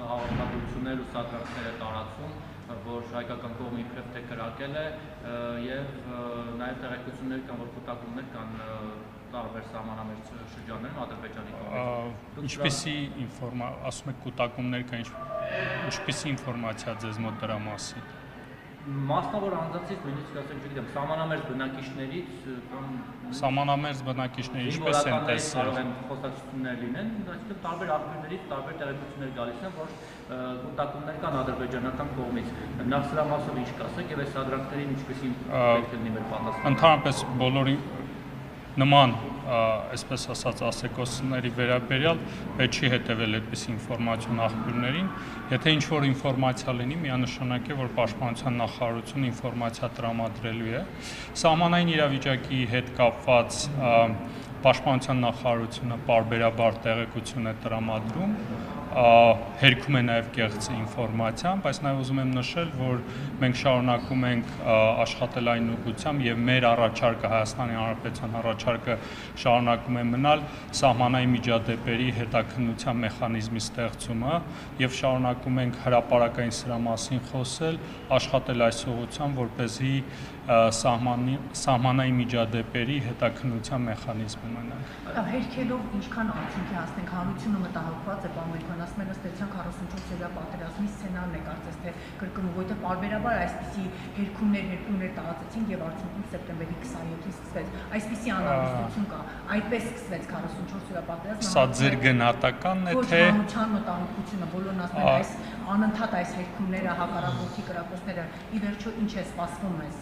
Հաղորդագրություններ ու սադրանքներ է տարածում, որ հայկական կողմը իբրև թե կրակել է եւ նաեւ տեղեկություններ կան, որ կուտակումներ կան տարբեր սահմանամերձ շրջաններում Ադրբեջանի կողմից։ Ինչպիսի ասում եք կուտակումներ կան, ինչպիսի ինֆորմացիա ձեզ մոտ դրա մասին։ Մասնավոր անձանցից, նույնիսկ ասենք, չգիտեմ, սահմանամերձ բնակիչներից կամ սահմանամերձ բնակիչներ ինչպես են տեսել։ Կարող են խոսակցություններ լինեն, այսինքն տարբեր աղբյուրներից տարբեր տեղեկություններ գալիս են, որ կուտակումներ կան ադրբեջանական կողմից։ Նախ սրա մասով ինչ կասեք եւ այս սադրանքներին ինչպեսի պետք է լինի մեր պատասխանը։ Ընդհանրապես բոլորի նման, այսպես ասած, ասեկոսների վերաբերյալ պետք չի հետևել այդպես ինֆորմացիոն աղբյուրներին, եթե ինչ-որ ինֆորմացիա լինի, միանշանակ է, որ Պաշտպանության նախարարությունը ինֆորմացիա տրամադրելու է։ Սահմանային իրավիճակի հետ կապված Պաշտպանության նախարարությունը պարբերաբար տեղեկություն է տրամադրում, հերքում է նաև կեղծ ինֆորմացիան, բայց նաև ուզում եմ նշել, որ մենք շարունակում ենք աշխատել այն ուղղությամբ եւ մեր առաջարկը Հայաստանի Հանրապետության առաջարկը շարունակում է մնալ սահմանային միջադեպերի հետաքննության մեխանիզմի ստեղծումը եւ շարունակում ենք հրապարակային սրա մասին խոսել, աշխատել այս ուղղությամբ, որպեսզի սահմանային միջադեպերի հետաքննության մեխանիզմը մնա։ Հերքելով ինչքան արդյունքի հասնենք, հանրությունը մտահոգված է, բանվերքան ասում են, ըստ էության 44-օրյա պատերազմի սցենարն է կարծես թե կրկնում, որտեղ պարբերաբար այսպիսի հերքումներ տարածեցին եւ արդյունքում սեպտեմբերի 27-ին սկսվեց։ Այսպիսի անհանգստություն կա, այդպես սկսվեց 44-օրյա պատերազմը։ Սա ձեր գնահատականն է, թե հանրության մտահոգությունը, բոլորն ասում են, այս անընդհատ այս հերքումները, հակառակորդի կրակոցները ի վերջո ինչ է սպասվում մեզ։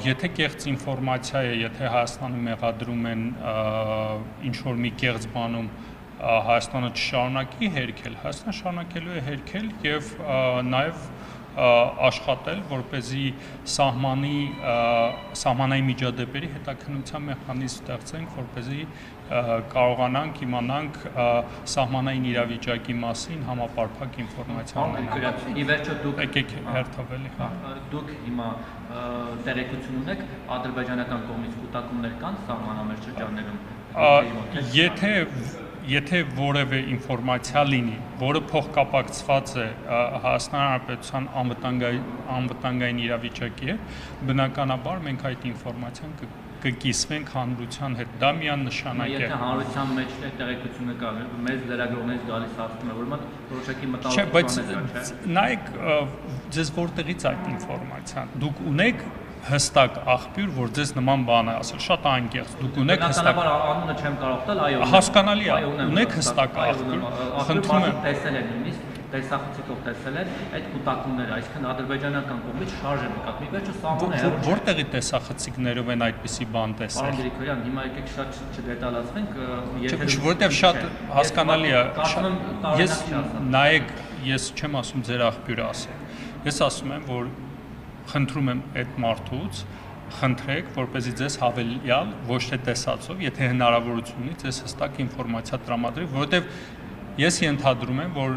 Եթե կեղծ ինֆորմացիա է, եթե Հայաստանը մեղադրում են ինչ-որ մի կեղծ բանում Հայաստանը չշարունակի հերքել, Հայաստանը շարունակելու է հերքել եւ նաեւ աշխատել, որպեսզի սահմանային միջադեպերի հետաքննության մեխանիզմ ստեղծենք, որպեսզի կարողանանք իմանանք սահմանային իրավիճակի մասին համապարփակ ինֆորմացիա ունենալ։ Ի վերջո դուք եկեք հերթովելի։ Դուք հիմա տեղեկություն ունեք ադրբեջանական կողմից կուտակումներ կան սահմանամերձ շրջաններում։ Եթե որևէ ինֆորմացիա լինի, որը փոխկապակցված է Հայաստանի Հանրապետության անվտանգային իրավիճակի հետ, բնականաբար մենք այդ ինֆորմացիան կկիսվենք հանրության հետ, դա միանշանակ է։ Եթե հանրության մեջ տեղեկությունը կա, մեզ լրագրողներից գալիս ասում է, որ որոշակի մտահոգություն է, բայց նայեք, ձեզ որտեղից այդ ինֆորմացիան, դուք ունեք հստակ աղբյուր, որ ձեզ նման բան է ասել, շատ անկեղծ, դուք ունեք հստակ։ Բնականաբար անունը չեմ կարող տալ, այո։ Հասկանալի է, ունեք հստակ աղբյուր, խնդրում եմ։ Տեսել են նույնիսկ տեսախցիկով տեսել են այդ կուտակումները, այսինքն ադրբեջանական կողմից շարժ է նկատվում։ Ի վերջո սահմանը է։ Որտեղի տեսախցիկներով են այդպիսի բան տեսել։ Պարոն Գրիգորյան, հիմա եկեք շատ չդետալացվենք, որտեղ շատ հասկանալի է։ Նայեք, ես չեմ ասում ձեր աղբյուրը ասել։ Ես ասում եմ, որ խնդրում եմ այդ մարդուց խնդրեք, որպեսզի ձեզ հավելյալ ոչ թե տեսածով, եթե հնարավորություն ունի, ձեզ հստակ ինֆորմացիա տրամադրի, որովհետև ես ենթադրում եմ, որ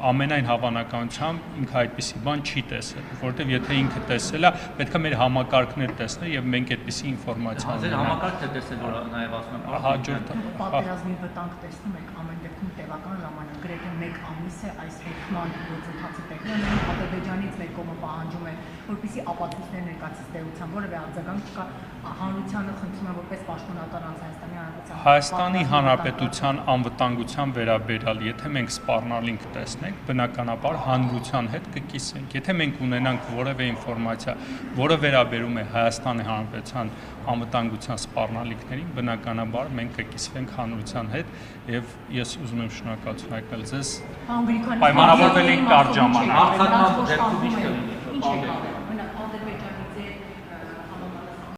ամենայն հավանականությամբ ինքը այդպիսի բան չի տեսել, որովհետև եթե ինքը տեսել է, պետք է մեր համակարգներ տեսնել եւ մենք այդպիսի ինֆորմացիա ունենանք։ Ձեր համակարգը տեսել, որ նաեւ ասում եմ, հաջորդ պատերազմի վտանգ տեսնում եք ամեն դեպքում տևական ժամանակ, գրեթե 1 ամիս է այս հերքման գործընթացի տեխնիկան, Ադրբեջանից մեր կողմը պահանջում է, որպեսզի ապացույցներ ներկայացնի տեղության, որևէ արձագանք չկա, հանրությանը խնդրում եմ որպես պաշտոնատար անձ Հայաստանի Հանրապետության անվտանգության վերաբերյալ, եթե մենք սպառնալինք տեսնենք, բնականաբար հանրության հետ կկիսենք։ Եթե մենք ունենանք որևէ ինֆորմացիա, որը վերաբերում է Հայաստանի Հանրապետության անվտանգության սպառնալիքներին, բնականաբար մենք կկիսվենք հանրության հետ եւ ես ուզում եմ շնորհակալություն հայտնել ձեզ։ Պարոն Գրիգորյան, պայմանավորվել ենք կարճ ժամանակ։ Արտադրման դեպքում ինչ կլինի։